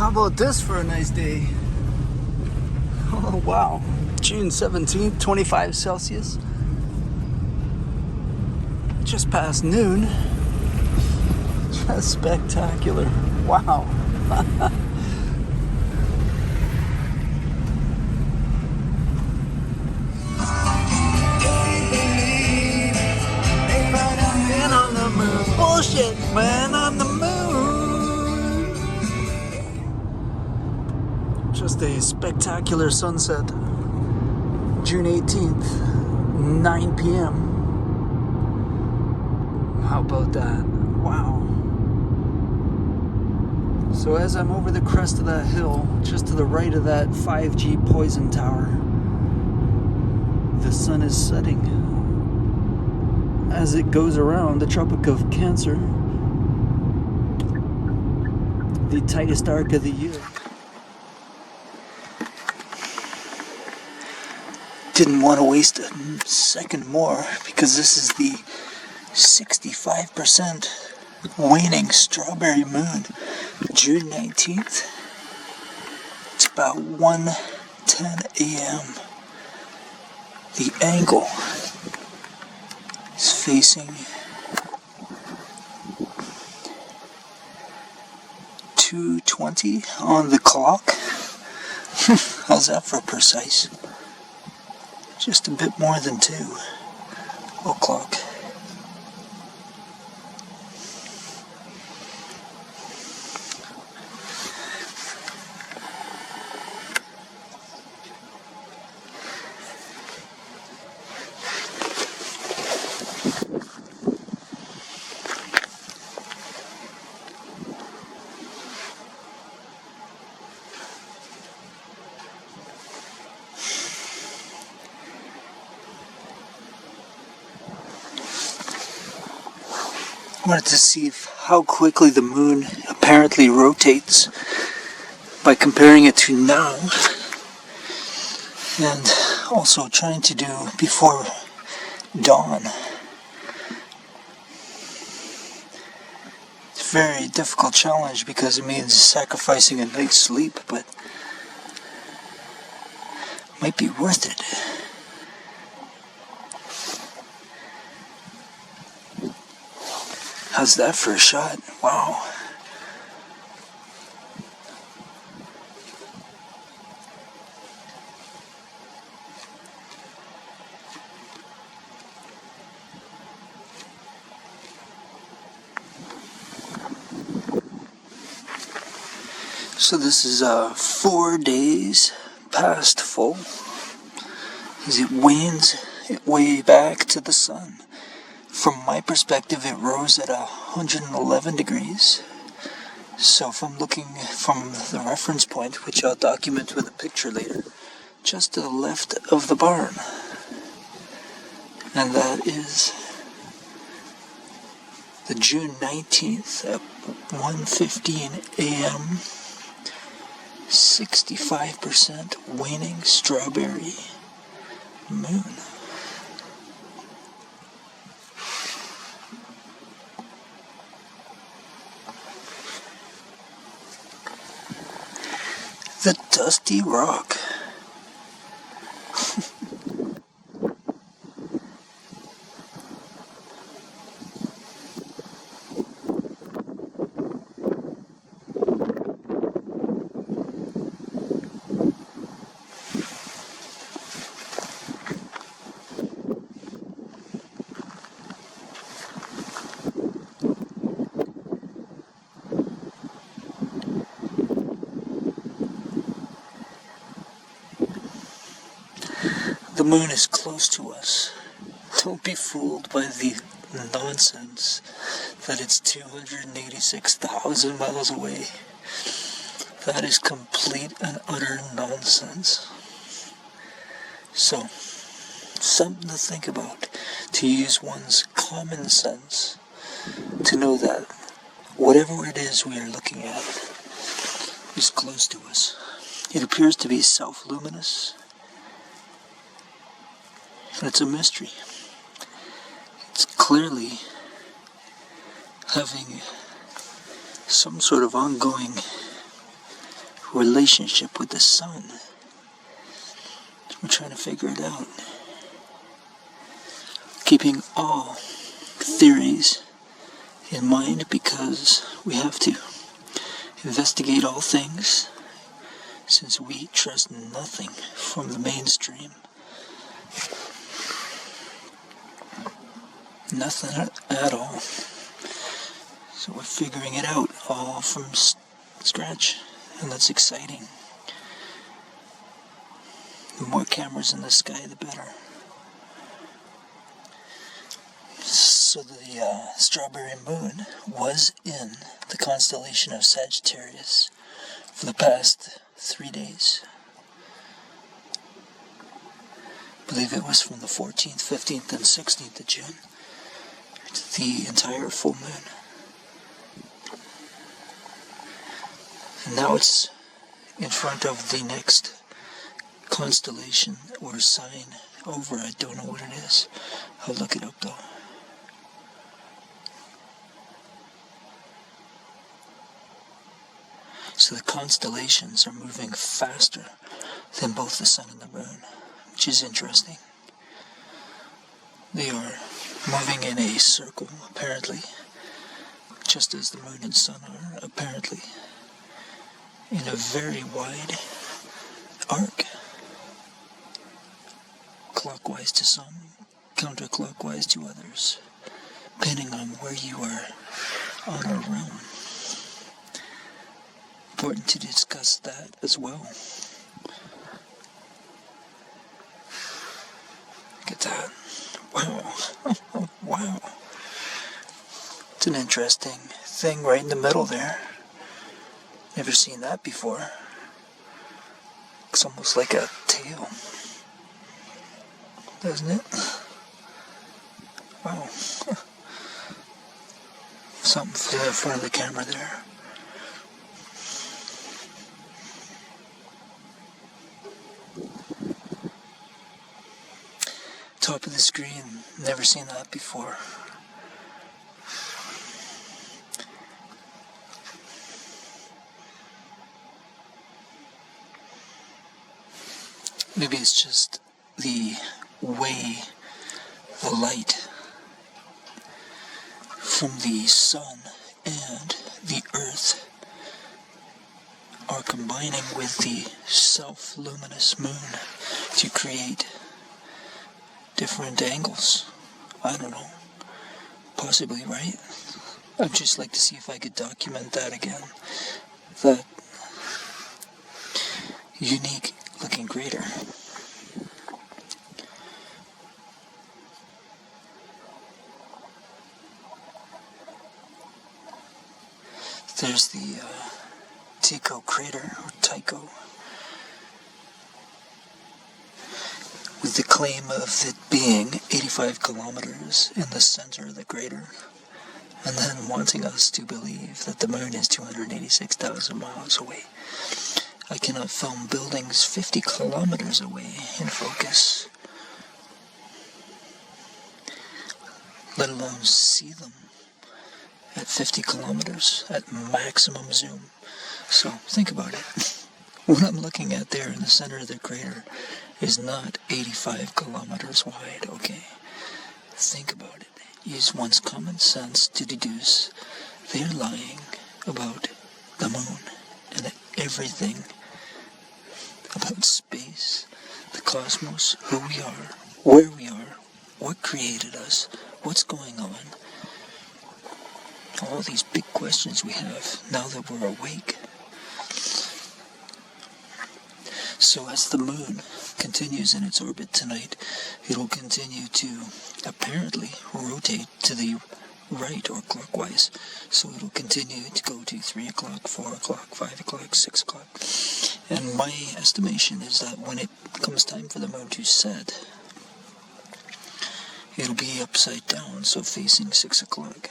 How about this for a nice day? Oh wow, June 17th, 25 Celsius. Just past noon. Just spectacular. Wow. Man on the moon. Bullshit, man on the moon. Just a spectacular sunset. June 18th, 9 p.m. How about that? Wow. So as I'm over the crest of that hill, just to the right of that 5G poison tower, the sun is setting. As it goes around the Tropic of Cancer, the tightest arc of the year. Didn't want to waste a second more because this is the 65% waning strawberry moon, June 19th. It's about 1:10 a.m. The angle is facing 2:20 on the clock. How's that for precise? Just a bit more than 2 o'clock. I wanted to see how quickly the moon apparently rotates by comparing it to now, and also trying to do before dawn. It's a very difficult challenge because it means sacrificing a night's sleep, but it might be worth it. How's that for a shot? Wow. So this is 4 days past full as it wanes its way back to the sun. From my perspective, it rose at 111 degrees. So if I'm looking from the reference point, which I'll document with a picture later, just to the left of the barn. And that is the June 19th at 1:15 a.m. 65% waning strawberry moon. The Dusty Rock. The moon is close to us. Don't be fooled by the nonsense that it's 286,000 miles away. That is complete and utter nonsense. So, something to think about, to use one's common sense, to know that whatever it is we are looking at is close to us. It appears to be self-luminous. It's a mystery. It's clearly having some sort of ongoing relationship with the sun. We're trying to figure it out. Keeping all theories in mind, because we have to investigate all things, since we trust nothing from the mainstream. Nothing at all. So we're figuring it out all from scratch, and that's exciting. The more cameras in the sky, the better. So the strawberry moon was in the constellation of Sagittarius for the past 3 days. I believe it was from the 14th, 15th, and 16th of June. The entire full moon. And now it's in front of the next constellation or sign over. I don't know what it is. I'll look it up though. So the constellations are moving faster than both the sun and the moon, which is interesting. They are moving in a circle, apparently, just as the moon and sun are, apparently, in a very wide arc. Clockwise to some, counterclockwise to others, depending on where you are on our realm. Important to discuss that as well. Look at that. Wow. Wow. It's an interesting thing right in the middle there. Never seen that before. It's almost like a tail, doesn't it? Wow. Something flew in front of the camera there. Top of the screen, never seen that before. Maybe it's just the way the light from the sun and the earth are combining with the self-luminous moon to create different angles. I don't know. Possibly, right? I'd just like to see if I could document that again. That unique looking crater. There's the Tycho crater, or Tycho, with the claim of it being 85 kilometers in the center of the crater, and then wanting us to believe that the moon is 286,000 miles away. I cannot film buildings 50 kilometers away in focus, let alone see them at 50 kilometers at maximum zoom. So think about it. What I'm looking at there in the center of the crater is not 85 kilometers wide, okay? Think about it. Use one's common sense to deduce they're lying about the moon and everything about space, the cosmos, who we are, where we are, what created us, what's going on. All these big questions we have now that we're awake. So as the moon continues in its orbit tonight, it will continue to apparently rotate to the right or clockwise. So it will continue to go to 3 o'clock, 4 o'clock, 5 o'clock, 6 o'clock. And my estimation is that when it comes time for the moon to set, it'll be upside down, so facing 6 o'clock.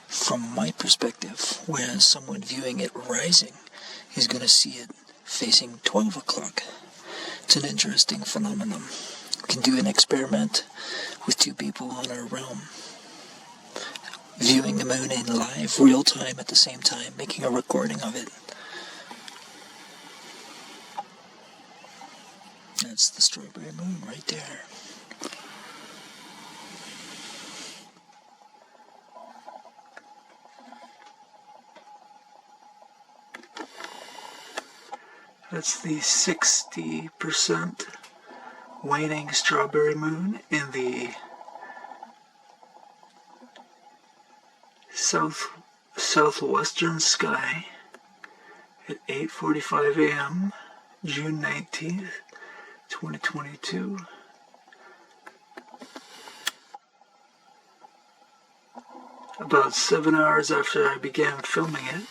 From my perspective, whereas someone viewing it rising is going to see it facing 12 o'clock. It's an interesting phenomenon. We can do an experiment with 2 people on our realm, viewing the moon in live, real time at the same time, making a recording of it. That's the strawberry moon right there. That's the 60% waning strawberry moon in the southwestern sky at 8:45 a.m. June 19th, 2022. About 7 hours after I began filming it.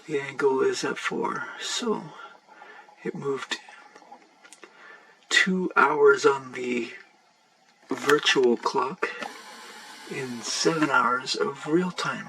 The angle is at 4, so it moved 2 hours on the virtual clock in 7 hours of real time.